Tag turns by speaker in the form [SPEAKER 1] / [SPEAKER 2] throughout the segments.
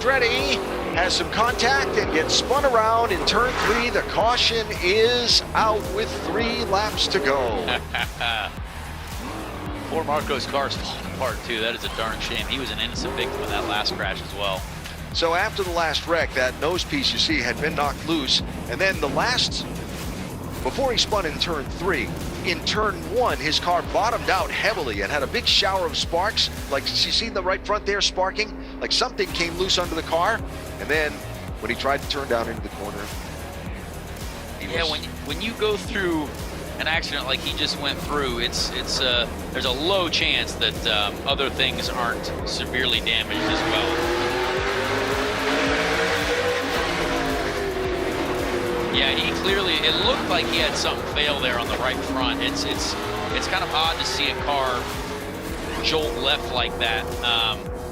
[SPEAKER 1] Andretti has some contact and gets spun around in turn 3. The caution is out with 3 laps to go.
[SPEAKER 2] Poor Marco's car's falling apart too. That is a darn shame. He was an innocent victim of that last crash as well.
[SPEAKER 1] So after the last wreck, that nose piece you see had been knocked loose, and then the last, before he spun in turn 3, in turn 1, his car bottomed out heavily and had a big shower of sparks. Like, you see the right front there sparking? Like something came loose under the car. And then when he tried to turn down into the corner,
[SPEAKER 2] when you go through an accident like he just went through, there's a low chance that other things aren't severely damaged as well. Yeah, he clearly, it looked like he had something fail there on the right front. It's kind of odd to see a car jolt left like that,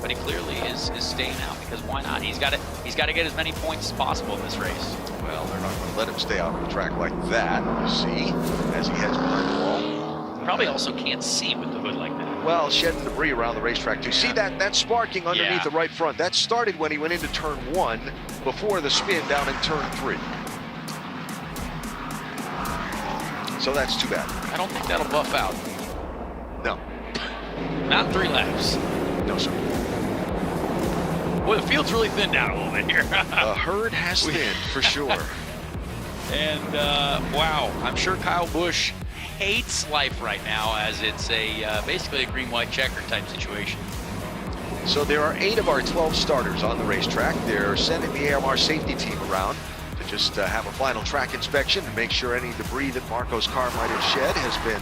[SPEAKER 2] but he clearly is staying out, because why not? He's got to get as many points as possible in this race.
[SPEAKER 1] Well, they're not going to let him stay out on the track like that, you see, as he heads behind the wall.
[SPEAKER 2] Probably also can't see with the hood like that.
[SPEAKER 1] Well, shedding debris around the racetrack. Do you see that sparking underneath the right front? That started when he went into turn 1 before the spin down in turn 3. So that's too bad.
[SPEAKER 2] I don't think that'll buff out.
[SPEAKER 1] No.
[SPEAKER 2] Not 3 laps.
[SPEAKER 1] No, sir.
[SPEAKER 2] Boy, the field's really thinned out a little bit here.
[SPEAKER 1] The herd has thinned, for sure.
[SPEAKER 2] And, wow, I'm sure Kyle Busch hates life right now, as it's basically a green-white checker type situation.
[SPEAKER 1] So there are 8 of our 12 starters on the racetrack. They're sending the AMR safety team around to just have a final track inspection to make sure any debris that Marco's car might have shed has been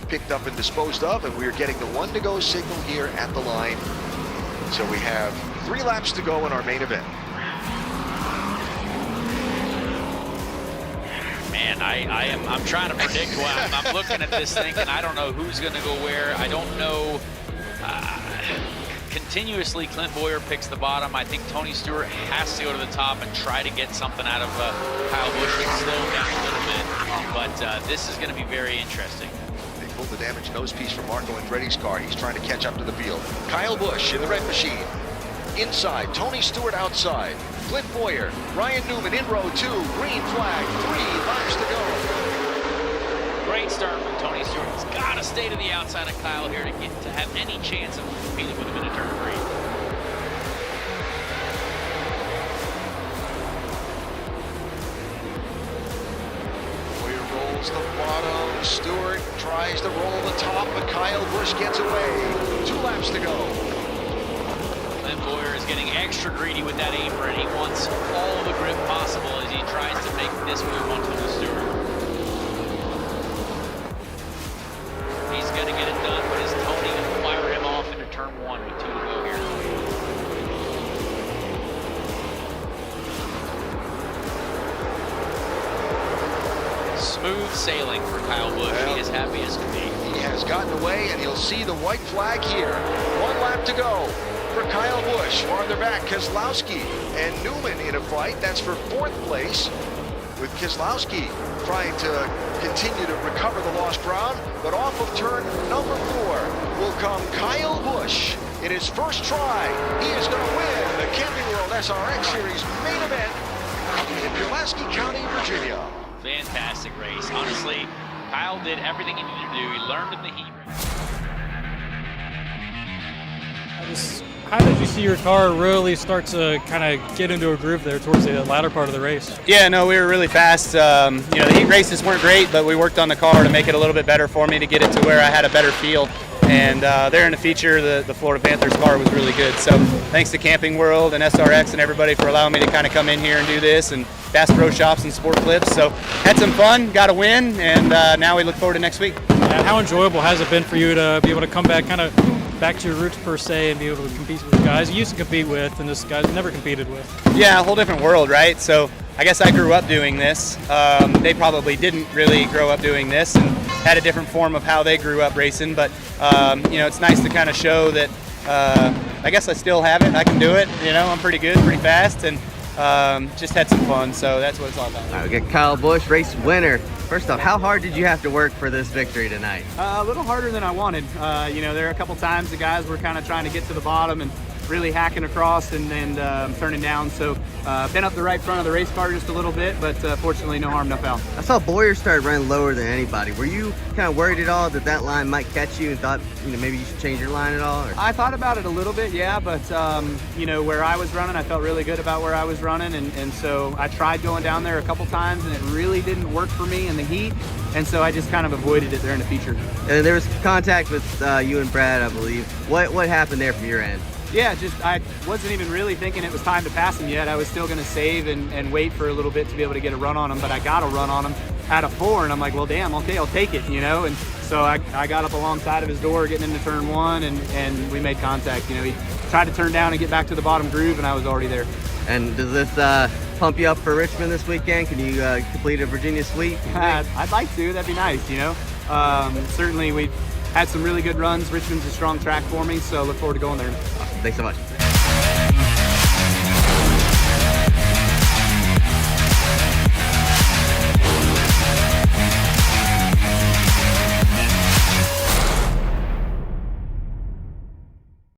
[SPEAKER 1] picked up and disposed of, and we're getting the 1 to go signal here at the line. So we have 3 laps to go in our main event.
[SPEAKER 2] Man, I'm trying to predict what I'm looking at this thing, and I don't know who's going to go where. I don't know. Continuously, Clint Bowyer picks the bottom. I think Tony Stewart has to go to the top and try to get something out of Kyle Busch and slow him down a little bit. But this is going to be very interesting.
[SPEAKER 1] They pulled the damaged nose piece from Marco Andretti's car. He's trying to catch up to the field. Kyle Busch in the red machine. Inside, Tony Stewart outside. Clint Bowyer, Ryan Newman in row 2. Green flag, 3 laps to go.
[SPEAKER 2] Great start from Tony Stewart. He's got to stay to the outside of Kyle here to have any chance of competing with him in a turn 3.
[SPEAKER 1] Bowyer rolls the bottom. Stewart tries to roll the top, but Kyle Busch gets away. 2 laps to go.
[SPEAKER 2] Clint Bowyer is getting extra greedy with that apron. He wants all the grip possible as he tries to make this move on Tony Stewart. He's going to get it done, but is Tony going to fire him off into turn 1 with 2 to go here? Smooth sailing for Kyle Busch. Well, he is happy as can be.
[SPEAKER 1] He has gotten away, and he'll see the white flag here. 1 lap to go for Kyle Busch. Farther back, Keselowski and Newman in a fight. That's for 4th place, with Keselowski trying to continue to recover the lost ground. But off of turn number 4 will come Kyle Busch in his first try. He is going to win the Camping World SRX Series main event in Pulaski County, Virginia.
[SPEAKER 2] Fantastic race. Honestly, Kyle did everything he needed to do. He learned in the heat race.
[SPEAKER 3] How did you see your car really start to kind of get into a groove there towards the latter part of the race?
[SPEAKER 4] Yeah, no, we were really fast. The heat races weren't great, but we worked on the car to make it a little bit better for me, to get it to where I had a better feel. And there in the feature, the Florida Panthers car was really good. So thanks to Camping World and SRX and everybody for allowing me to kind of come in here and do this, and Bass Pro Shops and Sport Clips. So had some fun, got a win, and now we look forward to next week.
[SPEAKER 3] And how enjoyable has it been for you to be able to come back kind of back to your roots per se and be able to compete with guys you used to compete with and this guys never competed with?
[SPEAKER 4] Yeah, a whole different world, right? So I guess I grew up doing this. They probably didn't really grow up doing this and had a different form of how they grew up racing, but it's nice to kind of show that I guess I still have it. I can do it. I'm pretty good, pretty fast, and just had some fun, so that's what it's all about.
[SPEAKER 5] All right, we got Kyle Busch, race winner. First off, how hard did you have to work for this victory tonight?
[SPEAKER 4] A little harder than I wanted. There are a couple times the guys were kind of trying to get to the bottom and really hacking across and turning down. So been up the right front of the race car just a little bit, but fortunately no harm, no foul.
[SPEAKER 5] I saw Bowyer started running lower than anybody. Were you kind of worried at all that that line might catch you and thought, you know, maybe you should change your line at all? Or?
[SPEAKER 4] I thought about it a little bit, yeah, but you know, where I was running, I felt really good about where I was running, and so I tried going down there a couple times, and it really didn't work for me in the heat, and so I just kind of avoided it there in the feature.
[SPEAKER 5] And there was contact with you and Brad, I believe. What happened there from your end?
[SPEAKER 4] Yeah, just I wasn't even really thinking it was time to pass him yet. I was still going to save and wait for a little bit to be able to get a run on him, but I got a run on him at a 4, and I'm like, well, damn, okay, I'll take it, you know. And so I got up alongside of his door, getting into turn 1, and we made contact. You know, he tried to turn down and get back to the bottom groove, and I was already there.
[SPEAKER 5] And does this pump you up for Richmond this weekend? Can you complete a Virginia sweep?
[SPEAKER 4] I'd like to. That'd be nice, you know. Certainly, we had some really good runs. Richmond's a strong track for me, so look forward to going there.
[SPEAKER 5] Awesome. Thanks so much.